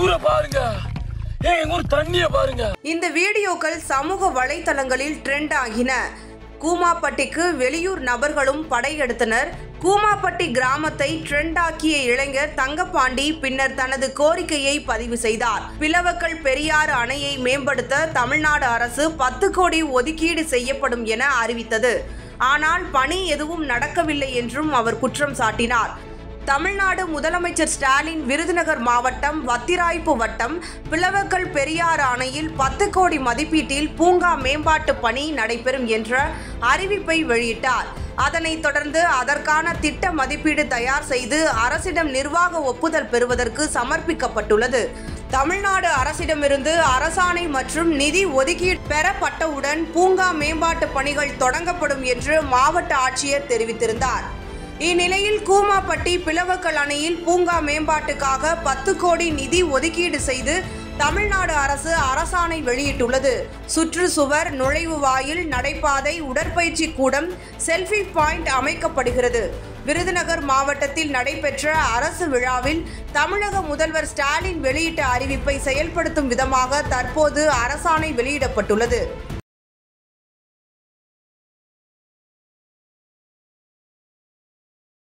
ஊரை பாருங்க, எங்க ஊர் தண்ணிய பாருங்க. இந்த வீடியோக்கள் சமூக வலைதளங்களில் ட்ரெண்ட் ஆகின. கூமாப்பட்டிக்கு வெளியூர் நபர்களும் படையெடுத்தனர். கூமாப்பட்டி கிராமத்தை ட்ரெண்டாக்கிய இளைஞர் தங்கப்பாண்டி பின்னர் தனது கோரிக்கையை பதிவு செய்தார். பிளவக்கல் பெரியாறு அணையை மேம்படுத்த தமிழ்நாடு அரசு 10 கோடி ஒதுக்கீடு செய்யப்படும் என அறிவித்தது. ஆனால் பணி எதுவும் நடக்கவில்லை என்றும் அவர் குற்றம் சாட்டினார். தமிழ்நாடு முதலமைச்சர் ஸ்டாலின் விருதுநகர் மாவட்டம் வத்திராய்ப்பு வட்டம் பிளவக்கல் பெரியாறு அணையில் 10 கோடி மதிப்பீட்டில் பூங்கா மேம்பாட்டு பணி நடைபெறும் என்ற அறிவிப்பை வெளியிட்டார். அதனைத் தொடர்ந்து அதற்கான திட்ட மதிப்பீடு தயார் செய்து அரசிடம் நிர்வாக ஒப்புதல் பெறுவதற்கு சமர்ப்பிக்கப்பட்டுள்ளது. தமிழ்நாடு அரசிடமிருந்து அரசாணை மற்றும் நிதி ஒதுக்கீடு பெறப்பட்டவுடன் பூங்கா மேம்பாட்டு பணிகள் தொடங்கப்படும் என்று மாவட்ட ஆட்சியர் தெரிவித்திருந்தார். இந்நிலையில் கூமாப்பட்டி பிளவக்கல் அணையில் பூங்கா மேம்பாட்டுக்காக 10 கோடி நிதி ஒதுக்கீடு செய்து தமிழ்நாடு அரசு அரசாணை வெளியிட்டுள்ளது. சுற்றுச்சுவர், நுழைவு வாயில், நடைபாதை, உடற்பயிற்சி கூடம், செல்ஃபி பாயிண்ட் அமைக்கப்படுகிறது. விருதுநகர் மாவட்டத்தில் நடைபெற்ற அரசு விழாவில் தமிழக முதல்வர் ஸ்டாலின் வெளியிட்ட அறிவிப்பை செயல்படுத்தும் விதமாக தற்போது அரசாணை வெளியிடப்பட்டுள்ளது.